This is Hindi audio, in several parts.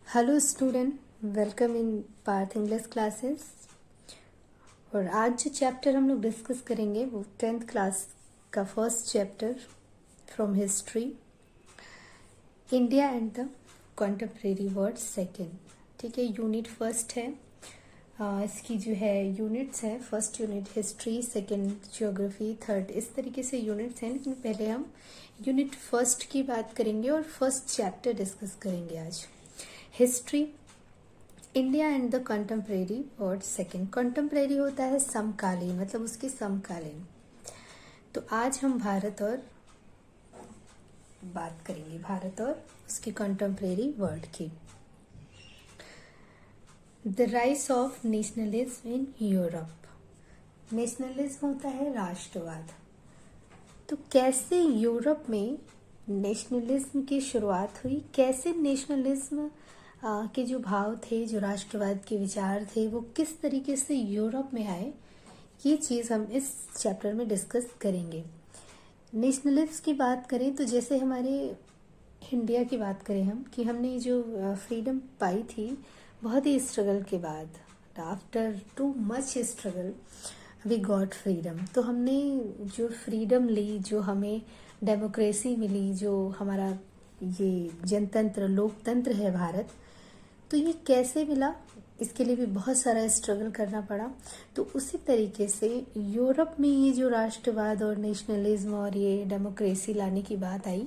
Hello student, welcome in Parth English classes. और आज जो चैप्टर हम लोग डिस्कस करेंगे वो 10th क्लास का first chapter from history, India and the contemporary world second. ठीक है, यूनिट फर्स्ट है। इसकी जो है यूनिट्स है, first unit history, second geography, third, इस तरीके से यूनिट्स हैं। लेकिन पहले हम यूनिट फर्स्ट की बात करेंगे और फर्स्ट चैप्टर डिस्कस करेंगे आज। History, India and the contemporary world second. Contemporary होता है समकालीन, मतलब उसके समकालीन। तो आज हम भारत और बात करेंगे, भारत और उसकी कंटेम्प्रेरी वर्ल्ड की। The rise of nationalism in Europe. Nationalism होता है राष्ट्रवाद। तो कैसे यूरोप में नेशनलिज्म की शुरुआत हुई, कैसे नेशनलिज्म के जो भाव थे, जो राष्ट्रवाद के विचार थे, वो किस तरीके से यूरोप में आए, ये चीज़ हम इस चैप्टर में डिस्कस करेंगे। नेशनलिज्म की बात करें तो जैसे हमारे इंडिया की बात करें हम, कि हमने जो फ्रीडम पाई थी बहुत ही स्ट्रगल के बाद, after too much struggle we got freedom. तो हमने जो फ्रीडम ली, जो हमें डेमोक्रेसी मिली, जो हमारा ये जनतंत्र लोकतंत्र है भारत, तो ये कैसे मिला, इसके लिए भी बहुत सारा स्ट्रगल करना पड़ा। तो उसी तरीके से यूरोप में ये जो राष्ट्रवाद और नेशनलिज्म और ये डेमोक्रेसी लाने की बात आई,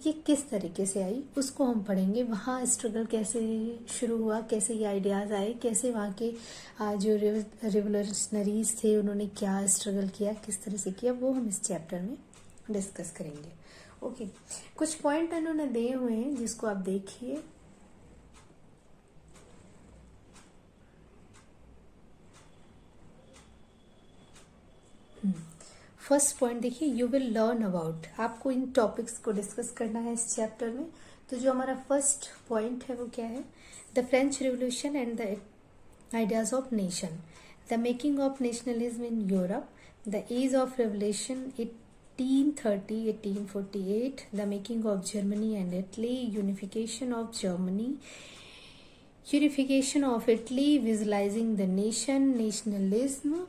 ये किस तरीके से आई उसको हम पढ़ेंगे। वहाँ स्ट्रगल कैसे शुरू हुआ, कैसे ये आइडियाज़ आए, कैसे वहाँ के जो रिवोल्यूशनरीज थे उन्होंने क्या स्ट्रगल किया, किस तरह से किया, वो हम इस चैप्टर में डिस्कस करेंगे। ओके, कुछ पॉइंट उन्होंने दिए हुए हैं जिसको आप देखिए। फर्स्ट पॉइंट देखिए, यू विल लर्न अबाउट, आपको इन टॉपिक्स को डिस्कस करना है इस चैप्टर में। तो जो हमारा फर्स्ट पॉइंट है वो क्या है? The French revolution and the ideas of nation, the making of nationalism in Europe, the age of revolution 1830-1848, the making of Germany and Italy, unification of Germany, unification of Italy, visualising the nation, nationalism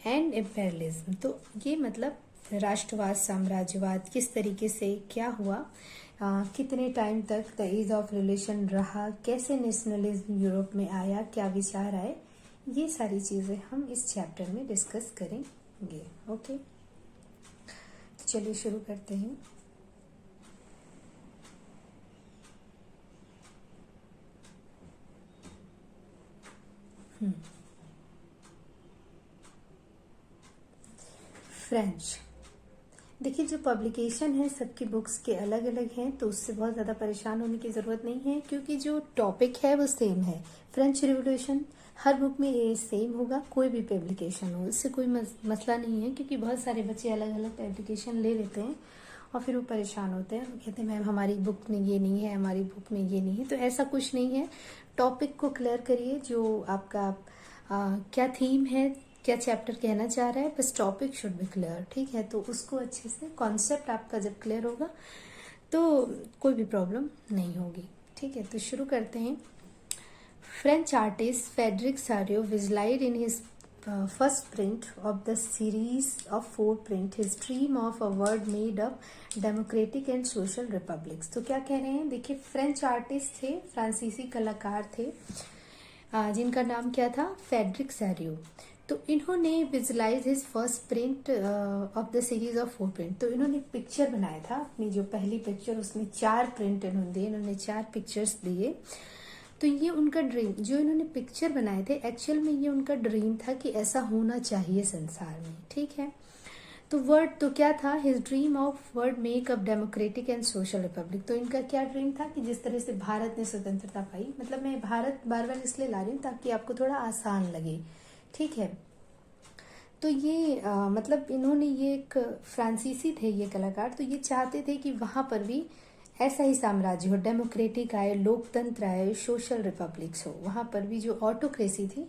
and imperialism. तो ये मतलब राष्ट्रवाद, साम्राज्यवाद किस तरीके से क्या हुआ, कितने टाइम तक द एज ऑफ रिलेशन रहा, कैसे नेशनलिज्म यूरोप में आया, क्या विचार आए, ये सारी चीज़ें हम इस चैप्टर में डिस्कस करेंगे। ओके, तो चलिए शुरू करते हैं। फ्रेंच, देखिए जो पब्लिकेशन है सबकी बुक्स के अलग अलग हैं, तो उससे बहुत ज़्यादा परेशान होने की ज़रूरत नहीं है, क्योंकि जो टॉपिक है वो सेम है। फ्रेंच रिवोल्यूशन हर बुक में ये सेम होगा, कोई भी पब्लिकेशन हो, इससे कोई मसला नहीं है। क्योंकि बहुत सारे बच्चे अलग अलग पब्लिकेशन ले लेते हैं और फिर वो परेशान होते हैं, वो कहते हैं मैम हमारी बुक में ये नहीं है, हमारी बुक में ये नहीं है। तो ऐसा कुछ नहीं है, टॉपिक को क्लियर करिए, जो आपका क्या थीम है, क्या चैप्टर कहना चाह रहा है, बस टॉपिक शुड बी क्लियर। ठीक है, तो उसको अच्छे से, कॉन्सेप्ट आपका जब क्लियर होगा तो कोई भी प्रॉब्लम नहीं होगी। ठीक है, तो शुरू करते हैं। French artist Frederic Sorrieu visualised in his first print of the series of 4 print his dream of a world made up democratic and social republics. तो क्या कह रहे हैं, देखिए फ्रेंच आर्टिस्ट थे, फ्रांसीसी कलाकार थे, जिनका नाम क्या था, फ्रेडरिक सारियो। तो इन्होंने visualise his first print of the series of 4 print. तो इन्होंने पिक्चर बनाया था, अपनी जो पहली पिक्चर, उसमें 4 प्रिंट इन्होंने 4 पिक्चर्स दिए। तो ये उनका ड्रीम, जो इन्होंने पिक्चर बनाए थे, एक्चुअल में ये उनका ड्रीम था कि ऐसा होना चाहिए संसार में। ठीक है, तो वर्ड तो क्या था, his dream of world make up democratic and social Republic. तो इनका क्या ड्रीम था कि जिस तरह से भारत ने स्वतंत्रता पाई, मतलब मैं भारत बार बार इसलिए ला रही हूँ ताकि आपको थोड़ा आसान लगे। ठीक है, तो ये मतलब इन्होंने, ये एक फ्रांसीसी थे ये कलाकार, तो ये चाहते थे कि वहाँ पर भी ऐसा ही साम्राज्य हो, डेमोक्रेटिक आए, लोकतंत्र आए, सोशल रिपब्लिक्स हो। वहाँ पर भी जो ऑटोक्रेसी थी,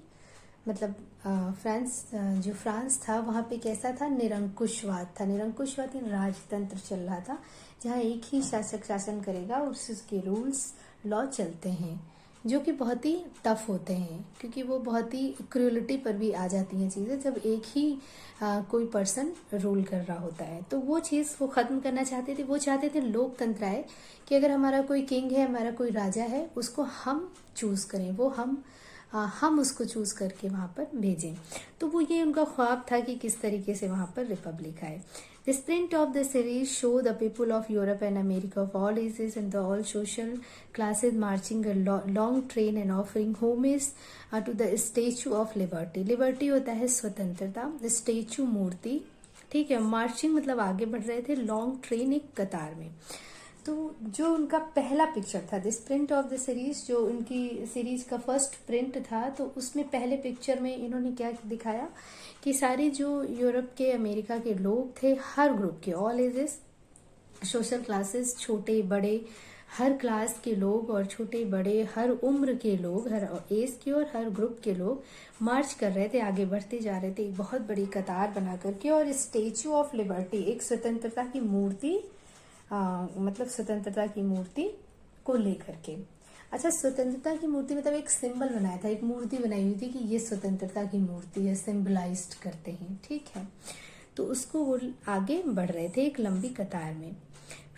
मतलब जो फ्रांस था वहाँ पे कैसा था, निरंकुशवाद था। निरंकुशवाद राजतंत्र चल रहा था, जहाँ एक ही शासक शासन करेगा, उसके रूल्स लॉ चलते हैं। जो कि बहुत ही टफ होते हैं, क्योंकि वो बहुत ही क्रूअलिटी पर भी आ जाती हैं चीज़ें जब एक ही कोई पर्सन रूल कर रहा होता है। तो वो चीज़ वो ख़त्म करना चाहते थे। वो चाहते थे लोकतंत्र आए, कि अगर हमारा कोई किंग है, हमारा कोई राजा है, उसको हम चूज़ करें, वो हम उसको चूज़ करके वहाँ पर भेजें। तो वो ये उनका ख्वाब था कि किस तरीके से वहाँ पर रिपब्लिक आए। The sprint of the series show the people of Europe and America of all ages and the all social classes marching a long train and offering homage to the Statue of Liberty. Liberty होता है स्वतंत्रता, स्टेचू मूर्ति, ठीक है। मार्चिंग मतलब आगे बढ़ रहे थे, लॉन्ग ट्रेन एक कतार में। तो जो उनका पहला पिक्चर था, the sprint of the series, जो उनकी सीरीज का फर्स्ट प्रिंट था, तो उसमें पहले पिक्चर में इन्होंने क्या दिखाया कि सारे जो यूरोप के, अमेरिका के लोग थे, हर ग्रुप के, ऑल एजेस, सोशल क्लासेस, छोटे बड़े, हर क्लास के लोग और छोटे बड़े, हर उम्र के लोग, हर एज के और हर ग्रुप के लोग मार्च कर रहे थे, आगे बढ़ते जा रहे थे एक बहुत बड़ी कतार बना करके। और स्टेचू ऑफ लिबर्टी, एक स्वतंत्रता की मूर्ति, मतलब स्वतंत्रता की मूर्ति को लेकर के। अच्छा, स्वतंत्रता की मूर्ति मतलब एक सिंबल बनाया था, एक मूर्ति बनाई हुई थी कि ये स्वतंत्रता की मूर्ति है, सिंबलाइज्ड करते हैं, ठीक है। तो उसको वो आगे बढ़ रहे थे एक लंबी कतार में।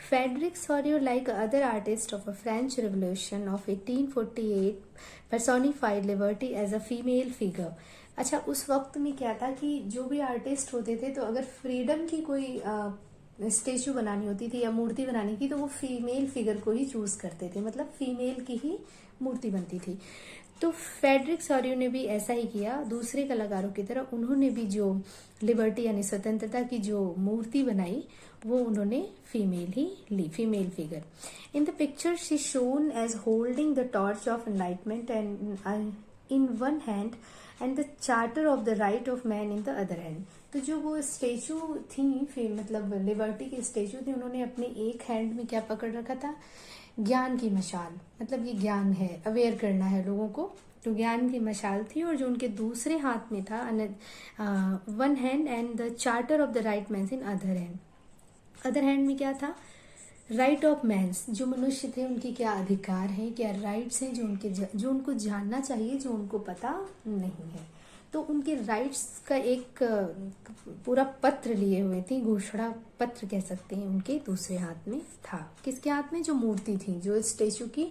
Frederick Sorio, like other artists of a French Revolution of 1848, personified liberty as a female figure. अच्छा, उस वक्त में क्या था कि जो भी आर्टिस्ट होते थे, तो अगर फ्रीडम की कोई स्टेचू बनानी होती थी या मूर्ति बनानी थी, तो वो फीमेल फिगर को ही चूज करते थे, मतलब फीमेल की ही मूर्ति बनती थी। तो फ्रेडरिक सोरियो ने भी ऐसा ही किया, दूसरे कलाकारों की तरह उन्होंने भी जो लिबर्टी यानी स्वतंत्रता की जो मूर्ति बनाई, वो उन्होंने फीमेल ही ली, female figure. In the picture she shown as holding the torch of enlightenment and in one hand and the charter of the right of man in the other hand. तो जो वो स्टेचू थी, मतलब लिबर्टी की स्टेचू थी, उन्होंने अपने एक हैंड में क्या पकड़ रखा था, ज्ञान की मशाल, मतलब ये ज्ञान है, अवेयर करना है लोगों को, तो ज्ञान की मशाल थी। और जो उनके दूसरे हाथ में था, one hand and the charter of the right man in other hand. Other hand में क्या था, राइट ऑफ मैंस, जो मनुष्य थे उनके क्या अधिकार हैं, क्या राइट्स हैं, जो उनको जानना चाहिए, जो उनको पता नहीं है। तो उनके राइट्स का एक पूरा पत्र लिए हुए थे, घोषणा पत्र कह सकते हैं, उनके दूसरे हाथ में था। किसके हाथ में, जो मूर्ति थी, जो स्टेचू की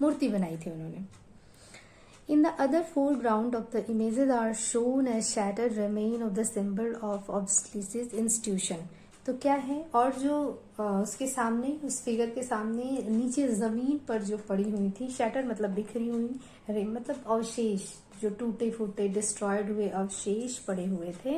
मूर्ति बनाई थी उन्होंने। In the other foreground of the images are shown as shattered remain of the symbol of obsolete institution. तो क्या है, और जो उसके सामने, उस फिगर के सामने नीचे जमीन पर जो पड़ी हुई थी, शैटर मतलब बिखरी हुई, मतलब अवशेष, जो टूटे फूटे डिस्ट्रॉयड हुए अवशेष पड़े हुए थे,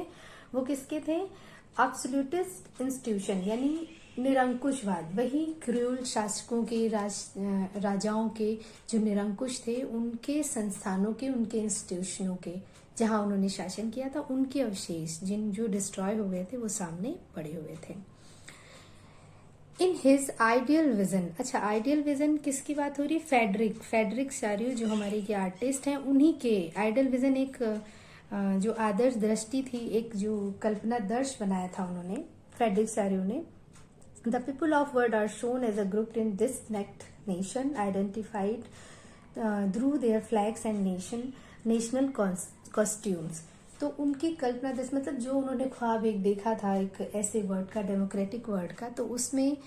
वो किसके थे, एब्सोल्यूटिस्ट इंस्टीट्यूशन यानी निरंकुशवाद, वही क्रूल शासकों के, राजाओं के जो निरंकुश थे, उनके संस्थानों के, उनके इंस्टीट्यूशनों के, जहां उन्होंने शासन किया था, उनके अवशेष जो डिस्ट्रॉय हो गए थे, वो सामने पड़े हुए थे। इन हिज आइडियल विजन, अच्छा आइडियल विजन किसकी बात हो रही है, फेडरिक सोरियो जो हमारे के आर्टिस्ट हैं, उन्हीं के आइडियल विजन, एक जो आदर्श दृष्टि थी, एक जो कल्पना दर्श बनाया था उन्होंने, फेडरिक सोरियो ने। The people of world are shown as a group in distinct nation identified through their flags and national costumes. तो उनकी कल्पना दस मतलब जो उन्होंने ख्वाब एक देखा था, एक ऐसे वर्ल्ड का, डेमोक्रेटिक वर्ल्ड का, तो उसमें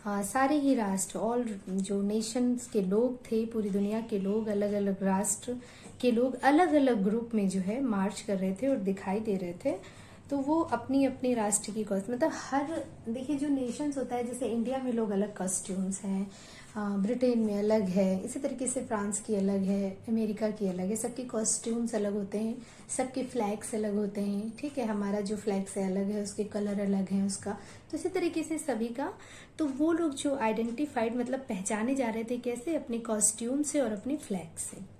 सारे ही राष्ट्र, ऑल जो नेशंस के लोग थे, पूरी दुनिया के लोग, अलग अलग राष्ट्र के लोग अलग अलग ग्रुप में जो है मार्च कर रहे थे और दिखाई दे रहे थे। तो वो अपनी अपनी राष्ट्र की कॉस्ट, मतलब हर, देखिए जो नेशंस होता है, जैसे इंडिया में लोग अलग कॉस्ट्यूम्स हैं, ब्रिटेन में अलग है, इसी तरीके से फ्रांस की अलग है, अमेरिका की अलग है, सबके कॉस्ट्यूम्स अलग होते हैं, सबके फ्लैग्स अलग होते हैं, ठीक है। हमारा जो फ्लैग्स है अलग है, उसके कलर अलग है उसका, तो इसी तरीके से सभी का। तो वो लोग जो आइडेंटिफाइड मतलब पहचाने जा रहे थे, कैसे, अपने कॉस्ट्यूम से और अपने फ्लैग से।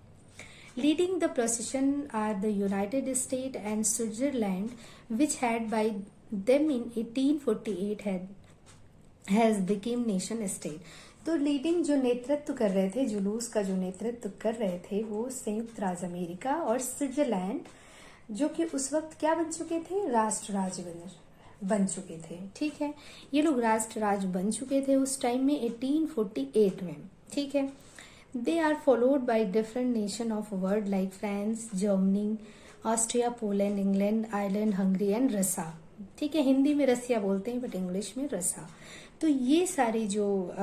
Leading the procession are the United States and Switzerland, which had by them in 1848 has become nation state. तो लीडिंग जो नेतृत्व कर रहे थे, जुलूस का जो नेतृत्व कर रहे थे, वो संयुक्त राज्य अमेरिका और स्विट्जरलैंड, जो कि उस वक्त क्या बन चुके थे, राष्ट्र राज्य बन चुके थे, ठीक है। ये लोग राष्ट्र राज्य बन चुके थे उस टाइम में 1848 में, ठीक है। They are followed by different nation of world like France, Germany, Austria, Poland, England, Ireland, Hungary and रसा। ठीक है, हिंदी में रसिया बोलते हैं बट इंग्लिश में रसा। तो ये सारे जो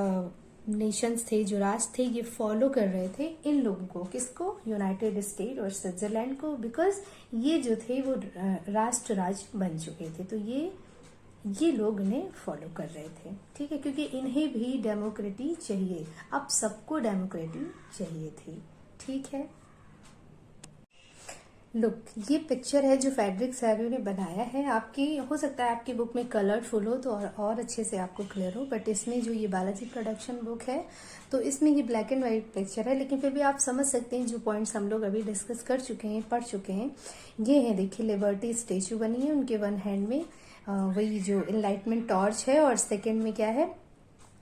नेशंस थे, जो राष्ट्र थे, ये फॉलो कर रहे थे इन लोगों को, किसको? यूनाइटेड स्टेट और स्विट्जरलैंड को, बिकॉज ये जो थे वो राष्ट्र राज्य बन चुके थे। तो ये लोग इन्हें फॉलो कर रहे थे। ठीक है, क्योंकि इन्हें भी डेमोक्रेसी चाहिए, अब सबको डेमोक्रेसी चाहिए थी। ठीक है, लुक, ये पिक्चर है जो फ्रेडरिक सैवियो ने बनाया है। आपकी हो सकता है आपकी बुक में कलरफुल हो तो और अच्छे से आपको क्लियर हो, बट इसमें जो ये बालाजी प्रोडक्शन बुक है तो इसमें ये ब्लैक एंड व्हाइट पिक्चर है, लेकिन फिर भी आप समझ सकते हैं जो पॉइंट्स हम लोग अभी डिस्कस कर चुके हैं, पढ़ चुके हैं। ये है, देखिए, लिबर्टी स्टेचू बनी है, उनके वन हैंड में वही जो इनलाइटमेंट टॉर्च है, और सेकेंड में क्या है?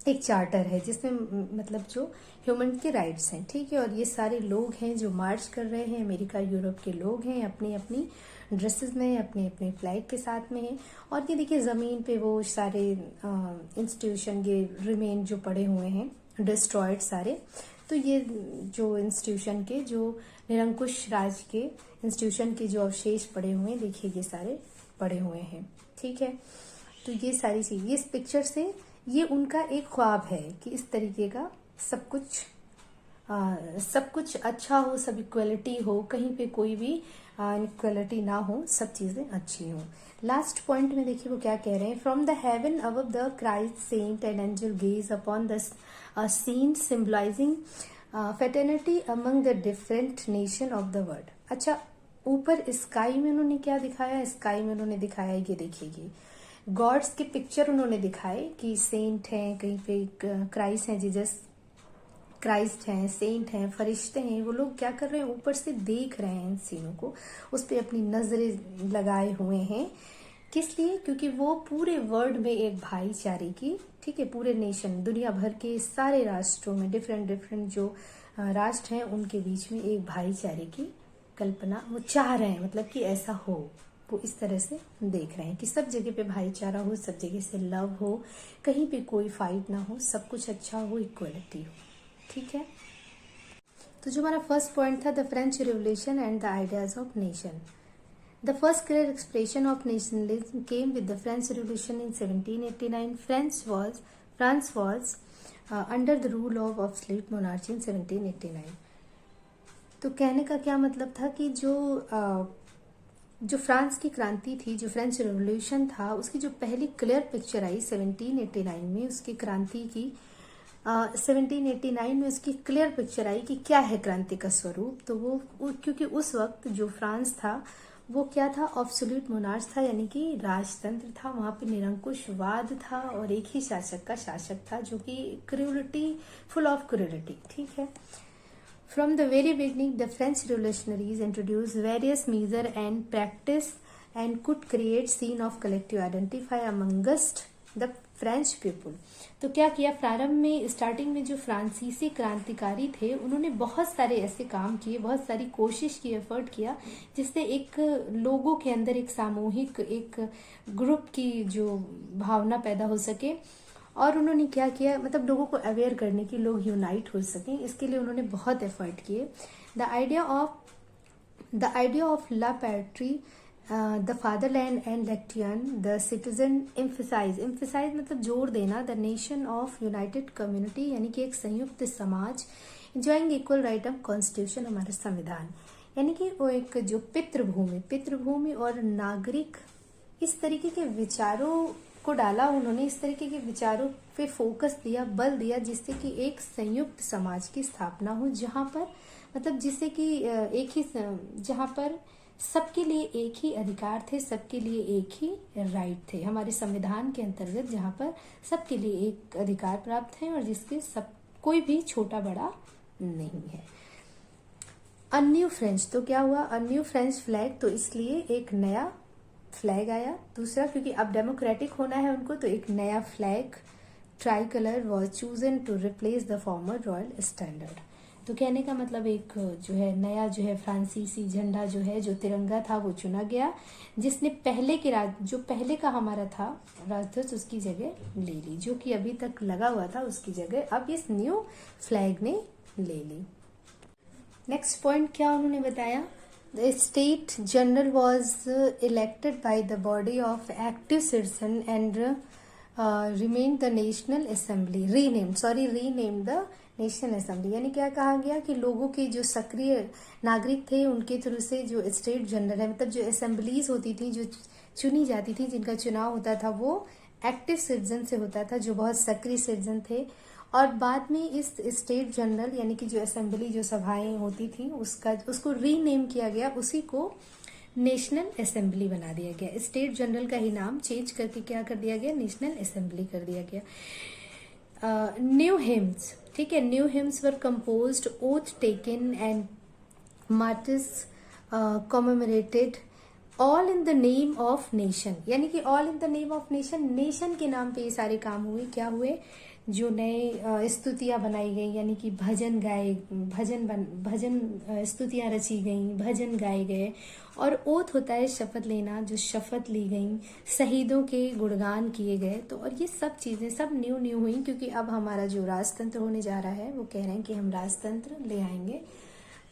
एक चार्टर है जिसमें मतलब जो ह्यूमन के राइट्स हैं। ठीक है, और ये सारे लोग हैं जो मार्च कर रहे हैं, अमेरिका यूरोप के लोग हैं, अपनी अपनी ड्रेसेस में, अपने अपने फ्लैग के साथ में हैं। और ये देखिए जमीन पे वो सारे इंस्टीट्यूशन ये रिमेन जो पड़े हुए हैं, डिस्ट्रॉयड सारे। तो ये जो इंस्टीट्यूशन के, जो निरंकुश राज के इंस्टीट्यूशन के जो अवशेष पड़े हुए हैं, देखिए ये सारे पड़े हुए हैं। ठीक है, तो ये सारी चीज, इस पिक्चर से ये उनका एक ख्वाब है कि इस तरीके का सब कुछ अच्छा हो, सब इक्वलिटी हो, कहीं पे कोई भी इक्वलिटी ना हो, सब चीजें अच्छी हो। लास्ट पॉइंट में देखिए वो क्या कह रहे हैं, from the heaven above the Christ saint and angel gaze upon the scene symbolising fraternity among the different nation of the world. अच्छा, ऊपर स्काई में उन्होंने क्या दिखाया? स्काई में उन्होंने दिखाया, ये देखिए गॉड्स के पिक्चर उन्होंने दिखाए कि सेंट हैं, कहीं पे क्राइस्ट हैं, जीसस क्राइस्ट हैं, सेंट हैं, फरिश्ते हैं। वो लोग क्या कर रहे हैं? ऊपर से देख रहे हैं इन सीनों को, उस पर अपनी नजरें लगाए हुए हैं। किस लिए? क्योंकि वो पूरे वर्ल्ड में एक भाईचारे की, ठीक है, पूरे नेशन, दुनिया भर के सारे राष्ट्रों में डिफरेंट जो राष्ट्र हैं उनके बीच में एक भाईचारे की कल्पना वो चाह रहे हैं, मतलब कि ऐसा हो, वो इस तरह से देख रहे हैं कि सब जगह पे भाईचारा हो, सब जगह से लव हो, कहीं पे कोई फाइट ना हो, सब कुछ अच्छा हो, इक्वलिटी हो। ठीक है, तो जो हमारा फर्स्ट पॉइंट था, the French revolution and the ideas of nation. The first clear expression of nationalism came with the French revolution in 1789। France was under the rule of absolute monarchy in 1789। तो कहने का क्या मतलब था कि जो फ्रांस की क्रांति थी, जो फ्रेंच रिवॉल्यूशन था, उसकी जो पहली क्लियर पिक्चर आई 1789 में, उसकी क्रांति की 1789 में उसकी क्लियर पिक्चर आई कि क्या है क्रांति का स्वरूप। तो वो क्योंकि उस वक्त जो फ्रांस था वो क्या था? एब्सोल्यूट मोनार्च था, यानी कि राजतंत्र था, वहां पे निरंकुशवाद था और एक ही शासक का शासक था, जो कि क्रूरटी, फुल ऑफ क्रूरटी। ठीक है, From the very beginning, the French revolutionaries introduced various measures and practice and could create scene of collective identify amongst the French people. तो क्या किया? प्रारंभ में, स्टार्टिंग में जो फ्रांसीसी क्रांतिकारी थे उन्होंने बहुत सारे ऐसे काम किए, बहुत सारी कोशिश की, एफर्ट किया, जिससे एक लोगों के अंदर एक सामूहिक, एक ग्रुप की जो भावना पैदा हो सके। और उन्होंने क्या किया, मतलब लोगों को अवेयर करने की, लोग यूनाइट हो सकें, इसके लिए उन्होंने बहुत एफर्ट किए। The idea of la patrie, the fatherland and लेक्टियन द सिटीजन, एम्फेसाइज मतलब जोर देना, the nation of united community, यानी कि एक संयुक्त समाज, enjoying equal right of constitution, हमारा संविधान, यानी कि वो एक जो पितृभूमि और नागरिक, इस तरीके के विचारों को डाला उन्होंने, इस तरीके के विचारों पे फोकस दिया, बल दिया, जिससे कि एक संयुक्त समाज की स्थापना हो, जहां पर मतलब जिससे कि एक ही, जहां पर सबके लिए एक ही अधिकार थे, सबके लिए एक ही राइट थे, हमारे संविधान के अंतर्गत, जहां पर सबके लिए एक अधिकार प्राप्त है और जिसके सब कोई भी छोटा बड़ा नहीं है। अ न्यू फ्रेंच, तो क्या हुआ? अ न्यू फ्रेंच फ्लैग, तो इसलिए एक नया फ्लैग आया। दूसरा, क्योंकि अब डेमोक्रेटिक होना है उनको, तो एक नया flag, tricolour, was chosen to replace the former royal standard. तो कहने का मतलब एक जो है नया जो है फ्रांसीसी झंडा जो है, जो तिरंगा था, वो चुना गया, जिसने पहले के जो पहले का हमारा था राजध्वज, उसकी जगह ले ली, जो कि अभी तक लगा हुआ था उसकी जगह अब इस न्यू फ्लैग ने ले ली। नेक्स्ट पॉइंट क्या उन्होंने बताया, the state general was elected by the body of active citizen and remain the national assembly, rename the national assembly. यानी क्या कहा गया कि लोगों के जो सक्रिय नागरिक थे उनके थ्रू से जो स्टेट जनरल है, मतलब जो असेंबलीज होती थी, जो चुनी जाती थी, जिनका चुनाव होता था, वो एक्टिव सिटीजन से होता था, जो बहुत सक्रिय सिटीजन थे। और बाद में इस स्टेट जनरल यानी कि जो असेंबली, जो सभाएं होती थी, उसको रीनेम किया गया, उसी को नेशनल असेंबली बना दिया गया। स्टेट जनरल का ही नाम चेंज करके क्या कर दिया गया, नेशनल असेंबली कर दिया गया। न्यू हिम्स, ठीक है, new hymns were composed, oath taken and Martin's commemorated, all in the name of nation. यानी कि all in the name of nation, nation के नाम पे ये सारे काम हुए। क्या हुए, जो नए स्तुतियां बनाई गई, यानी कि भजन गाए, भजन स्तुतियां रची गई, भजन गाए गए। और ओथ होता है शपथ लेना, जो शपथ ली गई, शहीदों के गुणगान किए गए। तो और ये सब चीजें सब न्यू हुई, क्योंकि अब हमारा जो राजतंत्र होने जा रहा है, वो कह रहे हैं कि हम राजतंत्र ले आएंगे।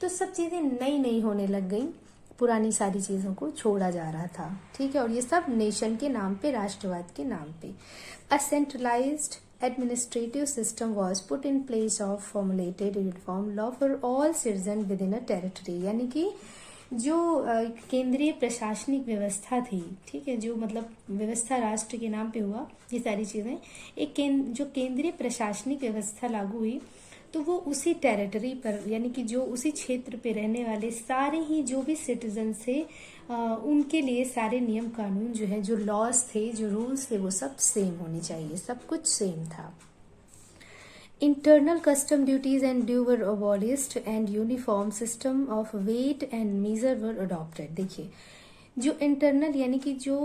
तो सब चीजें नई होने लग गई, पुरानी सारी चीजों को छोड़ा जा रहा था, ठीक है। और ये सब नेशन के नाम पे, राष्ट्रवाद के नाम पे। अ centralised administrative system was put in place of formulated uniform law for all citizens within a territory। यानी कि जो केंद्रीय प्रशासनिक व्यवस्था थी, ठीक है, जो मतलब व्यवस्था राष्ट्र के नाम पे हुआ, ये सारी चीजें जो केंद्रीय प्रशासनिक व्यवस्था लागू हुई, तो वो उसी टेरिटरी पर, यानी कि जो उसी क्षेत्र पे रहने वाले सारे ही जो भी सिटीजन थे, उनके लिए सारे नियम कानून जो है, जो लॉज थे, जो रूल्स थे, वो सब सेम होने चाहिए, सब कुछ सेम था। Internal custom duties and due were abolished and uniform system of weight and measure were adopted. देखिए, जो इंटरनल यानी कि जो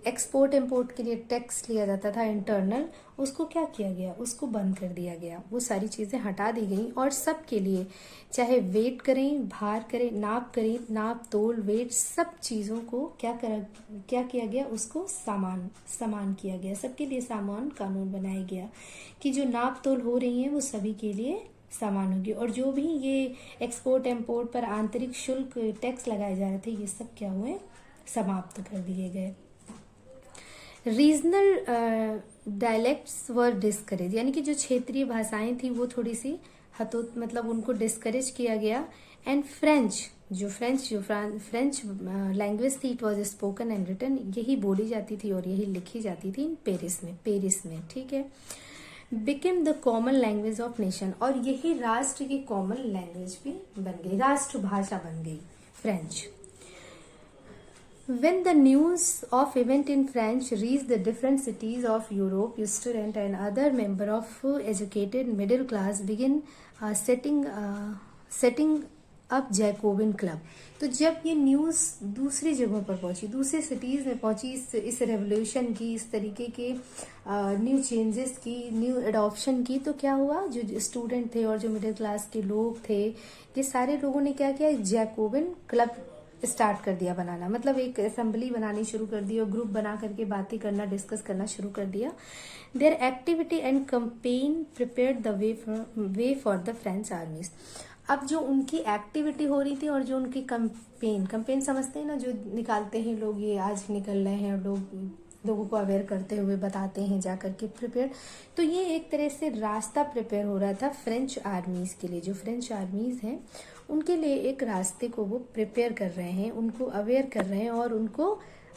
एक्सपोर्ट इम्पोर्ट के लिए टैक्स लिया जाता था इंटरनल, उसको क्या किया गया, उसको बंद कर दिया गया, वो सारी चीजें हटा दी गई। और सब के लिए, चाहे वेट करें, भार करें, नाप करें, नाप तोल वेट, सब चीजों को क्या किया गया, उसको समान किया गया, सबके लिए समान कानून बनाया गया कि जो नाप तोल हो रही है वो सभी के लिए समान होगी। और जो भी ये एक्सपोर्ट इम्पोर्ट पर आंतरिक शुल्क टैक्स लगाए जा रहे थे, ये सब क्या हुए, समाप्त कर दिए गए। रीजनल डायलेक्ट्स वर डिस्करेज, यानी कि जो क्षेत्रीय भाषाएं थी वो थोड़ी सी मतलब उनको डिस्करेज किया गया। एंड फ्रेंच लैंग्वेज थी, it was spoken and written, यही बोली जाती थी और यही लिखी जाती थी पेरिस में, ठीक है। Became the common language of nation, और यही राष्ट्र की कॉमन लैंग्वेज भी बन गई, राष्ट्रभाषा बन गई French. When the news of event in French reached the different cities of Europe, student and other member of educated middle class began setting up Jacobin Club। तो जब ये न्यूज़ दूसरी जगहों पर पहुंची, दूसरे सिटीज में पहुंची, इस रेवोल्यूशन की, इस तरीके के न्यू चेंजेस की, न्यू एडॉप्शन की, तो क्या हुआ, जो स्टूडेंट थे और जो मिडिल क्लास के लोग थे, ये सारे लोगों ने क्या किया, जैकोबिन क्लब स्टार्ट कर दिया बनाना। मतलब एक असेंबली बनानी शुरू कर दी और ग्रुप बना करके बातें करना, डिस्कस करना शुरू कर दिया। There activity and campaign prepared the way for the French आर्मीज। अब जो उनकी एक्टिविटी हो रही थी और जो उनकी कैंपेन समझते हैं ना, जो निकालते हैं लोग, ये आज निकल रहे हैं और लोगों को अवेयर करते हुए बताते हैं जा करके प्रिपेयर, तो ये एक तरह से रास्ता प्रिपेयर हो रहा था फ्रेंच आर्मीज के लिए। जो फ्रेंच आर्मीज हैं उनके लिए एक रास्ते को वो प्रिपेयर कर रहे हैं, उनको अवेयर कर रहे हैं और उनको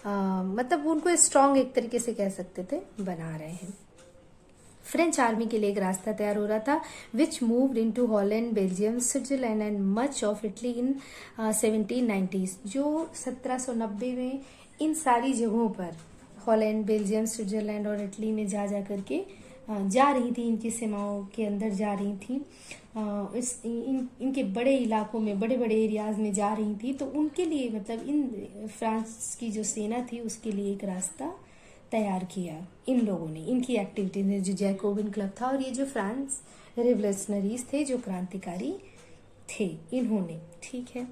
मतलब उनको स्ट्रांग एक तरीके से कह सकते थे बना रहे हैं। फ्रेंच आर्मी के लिए एक रास्ता तैयार हो रहा था, which moved into Holland, Belgium, Switzerland and much of Italy in 1790s। जो 1790 में इन सारी जगहों पर हॉलैंड, बेल्जियम, स्विट्जरलैंड और इटली में जा करके जा रही थी, इनकी सीमाओं के अंदर जा रही थी, इनके बड़े इलाकों में, बड़े बड़े एरियाज में जा रही थी। तो उनके लिए मतलब इन फ्रांस की जो सेना थी उसके लिए एक रास्ता तैयार किया इन लोगों ने, इनकी एक्टिविटीज ने, जो जैकोबिन क्लब था और ये जो फ्रांस रिवोल्यूशनरीज थे, जो क्रांतिकारी थे, इन्होंने, ठीक है।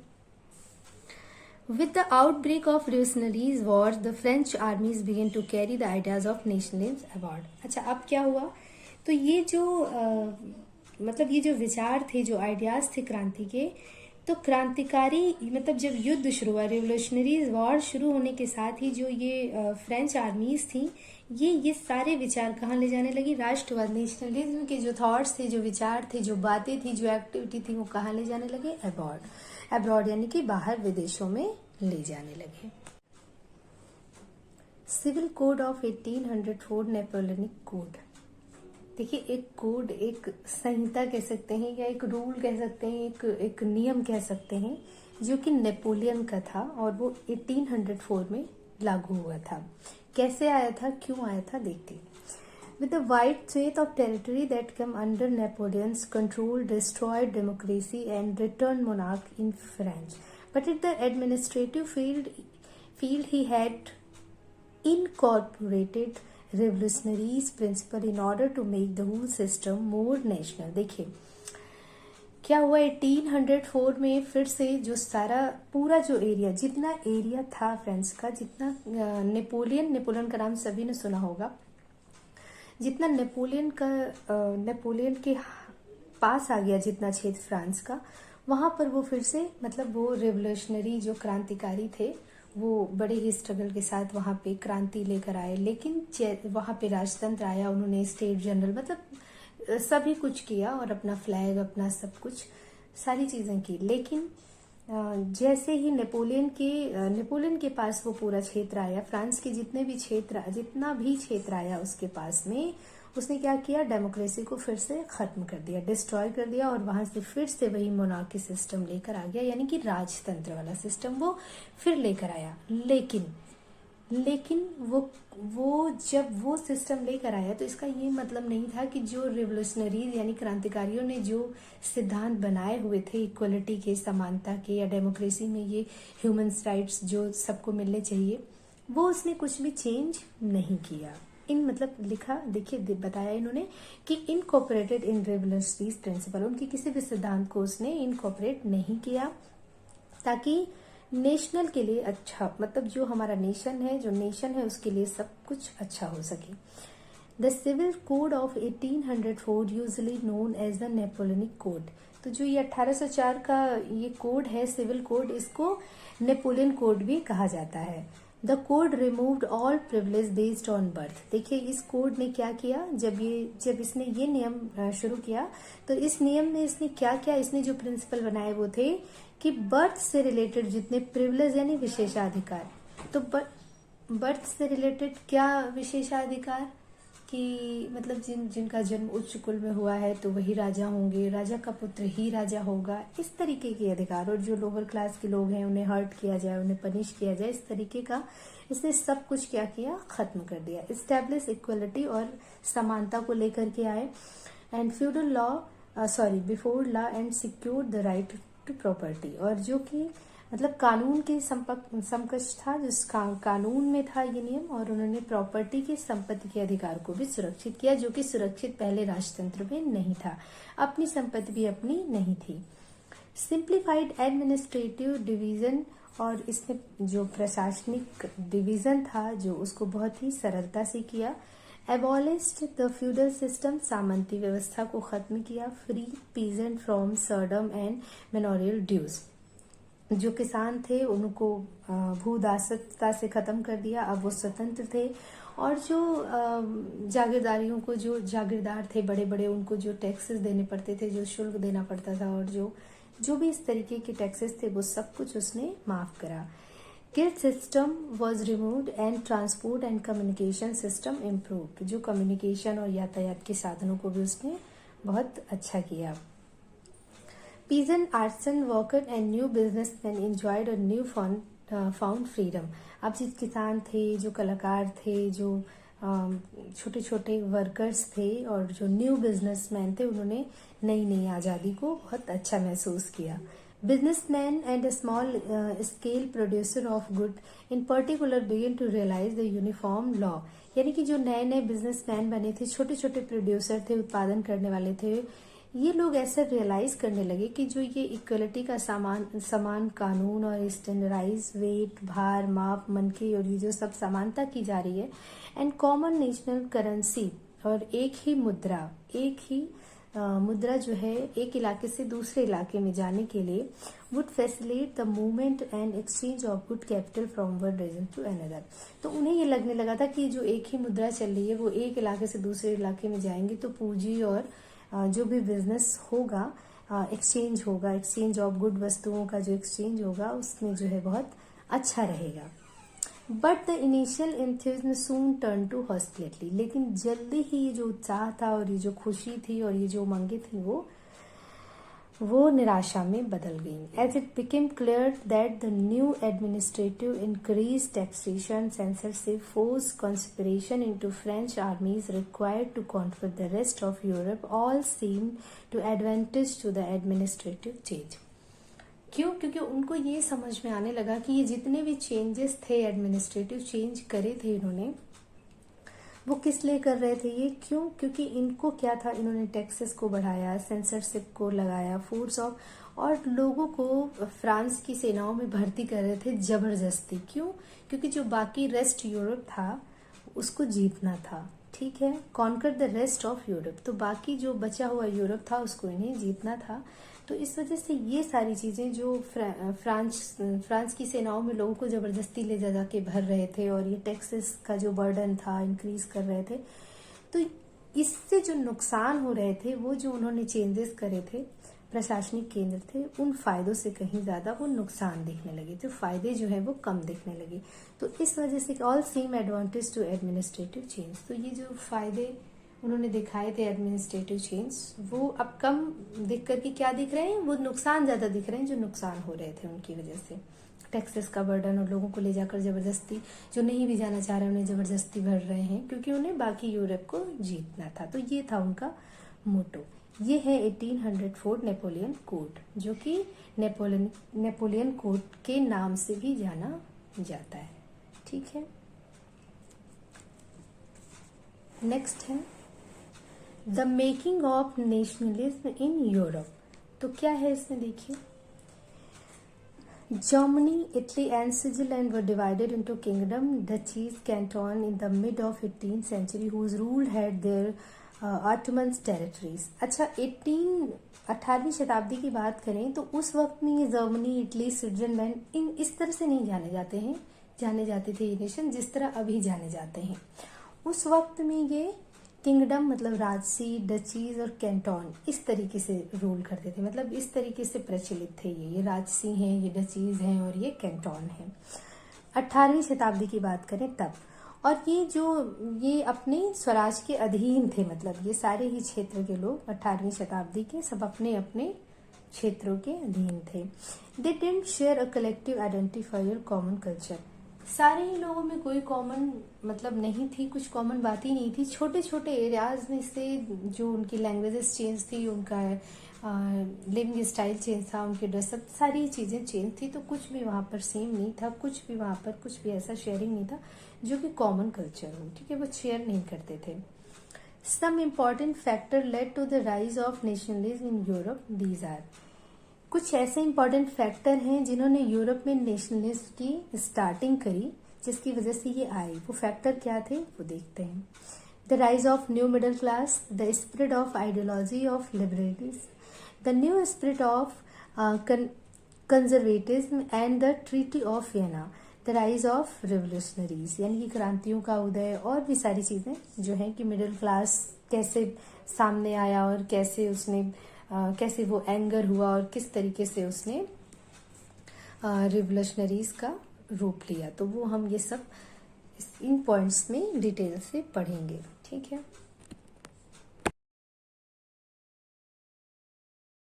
With the outbreak of revolutionary wars, the French armies began to carry the ideas of nationalism abroad। अच्छा, अब क्या हुआ, तो ये जो मतलब ये जो विचार थे, जो आइडियाज थे क्रांति के, तो क्रांतिकारी मतलब जब युद्ध शुरू हुआ, रिवोल्यूशनरी वॉर शुरू होने के साथ ही जो ये फ्रेंच आर्मीज थी, ये सारे विचार कहाँ ले जाने लगी? राष्ट्रवाद, नेशनलिज्म के जो थॉट्स थे, जो विचार थे, जो बातें थी, जो एक्टिविटी थी, वो कहाँ ले जाने लगे? अब्रॉड यानी कि बाहर विदेशों में ले जाने लगे। Civil code of 1804 Napoleonic code. देखिए, एक कोड, एक संहिता कह सकते हैं या एक रूल कह सकते हैं, एक नियम कह सकते हैं, जो कि नेपोलियन का था और वो 1804 में लागू हुआ था। कैसे आया था, क्यों आया था, देखते हैं। With the wide swath of territory that came under Napoleon's control, destroyed democracy and returned monarch in France. But in the administrative field he had incorporated revolutionaries principle in order to make the whole system more national. देखिए क्या हुआ, 1804 में फिर से जो सारा पूरा जो एरिया, जितना एरिया था फ्रांस का, जितना नेपोलियन का नाम सभी ने सुना होगा, जितना नेपोलियन के पास आ गया, जितना क्षेत्र फ्रांस का, वहां पर वो फिर से मतलब वो रेवोल्यूशनरी जो क्रांतिकारी थे, वो बड़े ही स्ट्रगल के साथ वहां पे क्रांति लेकर आए। लेकिन वहां पे राजतंत्र आया, उन्होंने स्टेट जनरल मतलब सभी कुछ किया और अपना फ्लैग, अपना सब कुछ, सारी चीजें की। लेकिन जैसे ही नेपोलियन के पास वो पूरा क्षेत्र आया, फ्रांस के जितना भी क्षेत्र आया उसके पास में, उसने क्या किया? डेमोक्रेसी को फिर से खत्म कर दिया, डिस्ट्रॉय कर दिया, और वहां से फिर से वही मोनार्की सिस्टम लेकर आ गया, यानी कि राजतंत्र वाला सिस्टम वो फिर लेकर आया। लेकिन वो जब वो सिस्टम लेकर आया, तो इसका ये मतलब नहीं था कि जो रिवोल्यूशनरीज यानी क्रांतिकारियों ने जो सिद्धांत बनाए हुए थे इक्वलिटी के, समानता के, या डेमोक्रेसी में ये ह्यूमन राइट्स जो सबको मिलने चाहिए, वो उसने कुछ भी चेंज नहीं किया। मतलब लिखा, देखिए बताया इन्होंने कि इनकॉर्पोरेटेड इन रिवोल्यूशनरीज प्रिंसिपल, उनके किसी भी सिद्धांत को उसने इनकॉर्पोरेट नहीं किया, ताकि नेशनल के लिए अच्छा, मतलब जो हमारा नेशन है उसके लिए सब कुछ अच्छा हो सके। The civil code of 1804 usually known as the Napoleonic code. तो जो ये 1804 का ये कोड है, सिविल कोड, इसको नेपोलियन कोड भी कहा जाता है। The code removed all privilege based on birth. देखिए इस कोड ने क्या किया, जब इसने ये नियम शुरू किया, तो इस नियम में इसने क्या किया, इसने जो प्रिंसिपल बनाए वो थे कि बर्थ से रिलेटेड जितने प्रिविलेज यानी विशेषाधिकार, तो बर्थ से रिलेटेड क्या विशेषाधिकार, कि मतलब जिनका जन्म उच्च कुल में हुआ है तो वही राजा होंगे, राजा का पुत्र ही राजा होगा, इस तरीके के अधिकार। और जो लोअर क्लास के लोग हैं उन्हें हर्ट किया जाए, उन्हें पनिश किया जाए, इस तरीके का इसने सब कुछ क्या किया, खत्म कर दिया। इस्टेब्लिश इक्वलिटी और समानता को लेकर के आए। And feudal law before law and secure the right to property, और जो कि मतलब कानून के समकक्ष था, जिस कानून में था ये नियम, और उन्होंने प्रॉपर्टी के, संपत्ति के अधिकार को भी सुरक्षित किया, जो कि सुरक्षित पहले राजतंत्र में नहीं था। अपनी संपत्ति भी अपनी नहीं थी। सिंप्लीफाइड एडमिनिस्ट्रेटिव डिवीजन, और इसने जो प्रशासनिक डिवीजन था जो उसको बहुत ही सरलता से किया। एबॉलिश्ड द फ्यूडल सिस्टम, सामंती व्यवस्था को खत्म किया। Free peasant from serfdom and manorial dues, जो किसान थे उनको भूदासता से खत्म कर दिया, अब वो स्वतंत्र थे। और जो जागीरदारियों को, जो जागीरदार थे बड़े बड़े, उनको जो टैक्सेस देने पड़ते थे, जो शुल्क देना पड़ता था, और जो भी इस तरीके के टैक्सेस थे, वो सब कुछ उसने माफ करा। Guild system was removed and transport and communication system improved, जो कम्युनिकेशन और यातायात के साधनों को भी उसने बहुत अच्छा किया। Peasant artisan worker and new businessmen enjoyed a new found freedom. अब जो किसान थे, जो कलाकार थे, जो छोटे छोटे वर्कर्स थे, और जो न्यू बिजनेसमैन थे, उन्होंने नई आज़ादी को बहुत अच्छा महसूस किया। Businessman and small scale producer of good in particular begin to realise the uniform law, यानी कि जो नए बिजनेसमैन बने थे, छोटे छोटे प्रोड्यूसर थे, उत्पादन करने वाले थे, ये लोग ऐसा रियलाइज करने लगे कि जो ये इक्वलिटी का समान कानून और स्टैंडर्डाइज वेट, भार, माप, मनके, और ये जो सब समानता की जा रही है, एंड कॉमन नेशनल करेंसी, और एक ही मुद्रा, एक ही मुद्रा जो है एक इलाके से दूसरे इलाके में जाने के लिए would facilitate the movement and exchange of good capital from one region to another. तो उन्हें ये लगने लगा था कि जो एक ही मुद्रा चल रही है वो एक इलाके से दूसरे इलाके में जाएंगे तो पूंजी और जो भी बिजनेस होगा, एक्सचेंज होगा, एक्सचेंज ऑफ गुड वस्तुओं का जो एक्सचेंज होगा उसमें जो है बहुत अच्छा रहेगा। But the initial enthusiasm soon turn to hostility. लेकिन जल्दी ही ये जो उत्साह था और ये जो खुशी थी और ये जो उमंगे थी वो निराशा में बदल गई। As it became clear that the new administrative increase taxation, censorship, force conscription into French armies required to conquer the rest of Europe all seem to advantage to the administrative change. क्यों? क्योंकि उनको ये समझ में आने लगा कि ये जितने भी चेंजेस थे, एडमिनिस्ट्रेटिव चेंज करे थे इन्होंने, वो किस लिए कर रहे थे ये? क्यों? क्योंकि इनको क्या था, इन्होंने टैक्सेस को बढ़ाया, सेंसरशिप को लगाया, फोर्स ऑफ, और लोगों को फ्रांस की सेनाओं में भर्ती कर रहे थे जबरदस्ती। क्यों? क्योंकि जो बाकी रेस्ट यूरोप था उसको जीतना था। ठीक है, conquer the rest of Europe, तो बाकी जो बचा हुआ यूरोप था उसको इन्हें जीतना था। तो इस वजह से ये सारी चीजें जो फ्रांस की सेनाओं में लोगों को जबरदस्ती ले जा के भर रहे थे और ये टैक्सेस का जो बर्डन था इंक्रीज कर रहे थे, तो इससे जो नुकसान हो रहे थे वो जो उन्होंने चेंजेस करे थे, प्रशासनिक केंद्र थे, उन फायदों से कहीं ज्यादा वो नुकसान दिखने लगे, तो फायदे जो है वो कम दिखने लगे। तो इस वजह से all seem advantage to administrative change, तो ये जो फायदे उन्होंने दिखाए थे एडमिनिस्ट्रेटिव चेंज वो अब कम दिख करके क्या दिख रहे हैं, वो नुकसान ज्यादा दिख रहे हैं जो नुकसान हो रहे थे उनकी वजह से। टैक्सेस का बर्डन और लोगों को ले जाकर जबरदस्ती, जो नहीं भी जाना चाह रहे उन्हें जबरदस्ती भर रहे हैं क्योंकि उन्हें बाकी यूरोप को जीतना था। तो ये था उनका मोटो। ये है 1804 नेपोलियन कोड, जो कि नेपोलियन कोड के नाम से भी जाना जाता है। ठीक है, नेक्स्ट है the making of nationalism in Europe. तो क्या है इसमें देखिए, Germany, Italy and Switzerland were divided into kingdom, duchies, canton in the mid of 18th century whose rule had their Ottoman territories। अच्छा, 18वीं शताब्दी की बात करें तो उस वक्त में ये जर्मनी, इटली, स्विट्जरलैंड इन इस तरह से नहीं जाने जाते थे ये नेशन जिस तरह अभी जाने जाते हैं। उस वक्त में ये किंगडम मतलब राजसी, डचीज और कैंटोन इस तरीके से रूल करते थे, मतलब इस तरीके से प्रचलित थे। ये राजसी हैं, ये डचीज हैं और ये कैंटोन हैं। 18वीं शताब्दी की बात करें तब, और ये अपने स्वराज के अधीन थे, मतलब ये सारे ही क्षेत्र के लोग 18वीं शताब्दी के सब अपने अपने क्षेत्रों के अधीन थे। They didn't share a collective identifier common culture, सारे ही लोगों में कोई कॉमन मतलब नहीं थी, कुछ कॉमन बात ही नहीं थी। छोटे छोटे एरियाज में से जो उनकी लैंग्वेजेस चेंज थी, उनका लिविंग स्टाइल चेंज था, उनके ड्रेसअप, सारी चीजें चेंज थी, तो कुछ भी वहां पर सेम नहीं था, कुछ भी वहां पर कुछ भी ऐसा शेयरिंग नहीं था जो कि कॉमन कल्चर हो। ठीक है, वो शेयर नहीं करते थे। Some important factor led to the rise of nationalism in Europe, these are, कुछ ऐसे इंपॉर्टेंट फैक्टर हैं जिन्होंने यूरोप में नेशनलिज्म की स्टार्टिंग करी, जिसकी वजह से ये आए। वो फैक्टर क्या थे वो देखते हैं। The rise of new middle class, the spread of ideology of liberalism, the new spirit of conservatism and the treaty of Vienna, the rise of revolutionaries, यानी कि क्रांतियों का उदय, और भी सारी चीजें जो है कि मिडिल क्लास कैसे सामने आया और कैसे वो एंगर हुआ और किस तरीके से उसने रिवोल्यूशनरीज का रूप लिया। तो वो हम ये सब इन पॉइंट्स में डिटेल से पढ़ेंगे। ठीक है।